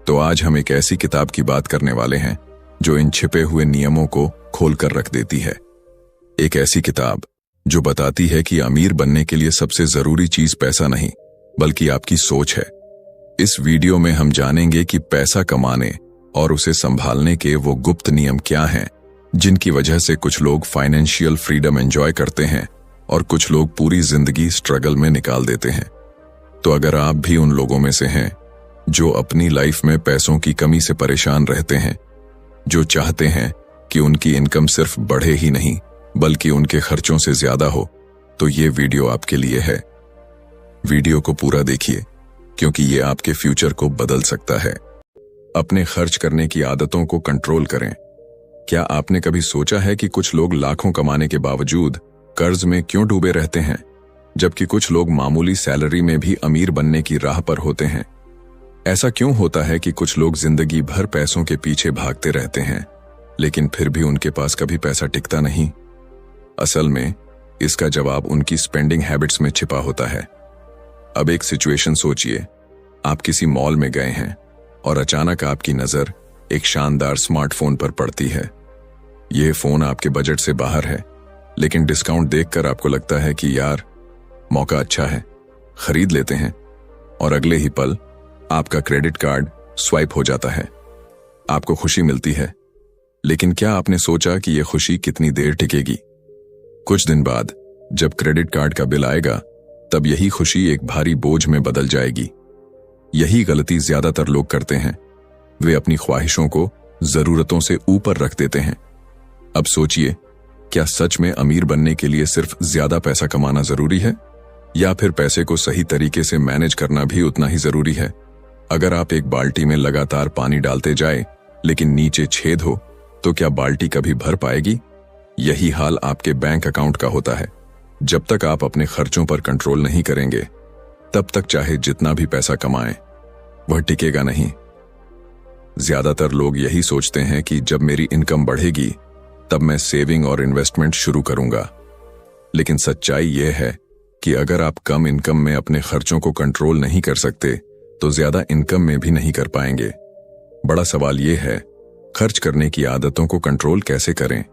तो आज हम एक ऐसी किताब की बात करने वाले हैं जो इन छिपे हुए नियमों को खोलकर रख देती है। एक ऐसी किताब जो बताती है कि अमीर बनने के लिए सबसे जरूरी चीज पैसा नहीं बल्कि आपकी सोच है। इस वीडियो में हम जानेंगे कि पैसा कमाने और उसे संभालने के वो गुप्त नियम क्या हैं जिनकी वजह से कुछ लोग फाइनेंशियल फ्रीडम एंजॉय करते हैं और कुछ लोग पूरी जिंदगी स्ट्रगल में निकाल देते हैं। तो अगर आप भी उन लोगों में से हैं जो अपनी लाइफ में पैसों की कमी से परेशान रहते हैं, जो चाहते हैं कि उनकी इनकम सिर्फ बढ़े ही नहीं बल्कि उनके खर्चों से ज्यादा हो, तो ये वीडियो आपके लिए है। वीडियो को पूरा देखिए क्योंकि ये आपके फ्यूचर को बदल सकता है। अपने खर्च करने की आदतों को कंट्रोल करें। क्या आपने कभी सोचा है कि कुछ लोग लाखों कमाने के बावजूद कर्ज में क्यों डूबे रहते हैं, जबकि कुछ लोग मामूली सैलरी में भी अमीर बनने की राह पर होते हैं? ऐसा क्यों होता है कि कुछ लोग जिंदगी भर पैसों के पीछे भागते रहते हैं लेकिन फिर भी उनके पास कभी पैसा टिकता नहीं? असल में इसका जवाब उनकी स्पेंडिंग हैबिट्स में छिपा होता है। अब एक सिचुएशन सोचिए, आप किसी मॉल में गए हैं और अचानक आपकी नजर एक शानदार स्मार्टफोन पर पड़ती है। यह फोन आपके बजट से बाहर है, लेकिन डिस्काउंट देखकर आपको लगता है कि यार मौका अच्छा है, खरीद लेते हैं। और अगले ही पल आपका क्रेडिट कार्ड स्वाइप हो जाता है। आपको खुशी मिलती है, लेकिन क्या आपने सोचा कि यह खुशी कितनी देर टिकेगी? कुछ दिन बाद जब क्रेडिट कार्ड का बिल आएगा, तब यही खुशी एक भारी बोझ में बदल जाएगी। यही गलती ज्यादातर लोग करते हैं। वे अपनी ख्वाहिशों को जरूरतों से ऊपर रख देते हैं। अब सोचिए, क्या सच में अमीर बनने के लिए सिर्फ ज्यादा पैसा कमाना जरूरी है, या फिर पैसे को सही तरीके से मैनेज करना भी उतना ही जरूरी है? अगर आप एक बाल्टी में लगातार पानी डालते जाए लेकिन नीचे छेद हो, तो क्या बाल्टी कभी भर पाएगी? यही हाल आपके बैंक अकाउंट का होता है। जब तक आप अपने खर्चों पर कंट्रोल नहीं करेंगे, तब तक चाहे जितना भी पैसा कमाएं, वह टिकेगा नहीं। ज्यादातर लोग यही सोचते हैं कि जब मेरी इनकम बढ़ेगी तब मैं सेविंग और इन्वेस्टमेंट शुरू करूंगा। लेकिन सच्चाई यह है कि अगर आप कम इनकम में अपने खर्चों को कंट्रोल नहीं कर सकते, तो ज्यादा इनकम में भी नहीं कर पाएंगे। बड़ा सवाल यह है, खर्च करने की आदतों को कंट्रोल कैसे करें?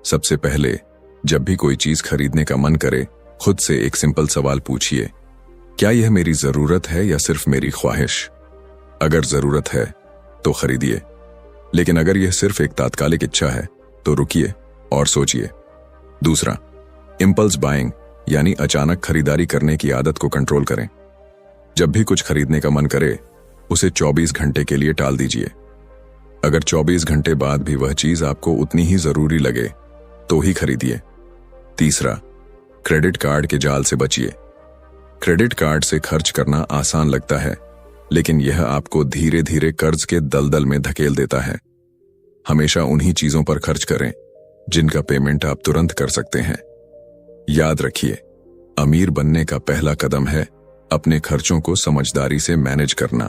सबसे पहले, जब भी कोई चीज खरीदने का मन करे, खुद से एक सिंपल सवाल पूछिए, क्या यह मेरी जरूरत है या सिर्फ मेरी ख्वाहिश? अगर जरूरत है तो खरीदिए, लेकिन अगर यह सिर्फ एक तात्कालिक इच्छा है तो रुकिए और सोचिए। दूसरा, इंपल्स बाइंग यानी अचानक खरीदारी करने की आदत को कंट्रोल करें। जब भी कुछ खरीदने का मन करे, उसे 24 घंटे के लिए टाल दीजिए। अगर 24 घंटे बाद भी वह चीज आपको उतनी ही जरूरी लगे तो ही खरीदिए। तीसरा, क्रेडिट कार्ड के जाल से बचिए। क्रेडिट कार्ड से खर्च करना आसान लगता है, लेकिन यह आपको धीरे धीरे कर्ज के दलदल में धकेल देता है। हमेशा उन्हीं चीजों पर खर्च करें जिनका पेमेंट आप तुरंत कर सकते हैं। याद रखिए, अमीर बनने का पहला कदम है अपने खर्चों को समझदारी से मैनेज करना।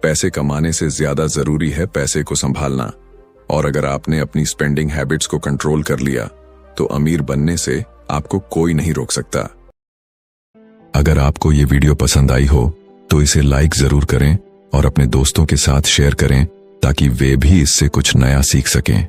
पैसे कमाने से ज्यादा जरूरी है पैसे को संभालना। और अगर आपने अपनी स्पेंडिंग हैबिट्स को कंट्रोल कर लिया, तो अमीर बनने से आपको कोई नहीं रोक सकता। अगर आपको ये वीडियो पसंद आई हो तो इसे लाइक जरूर करें और अपने दोस्तों के साथ शेयर करें ताकि वे भी इससे कुछ नया सीख सकें।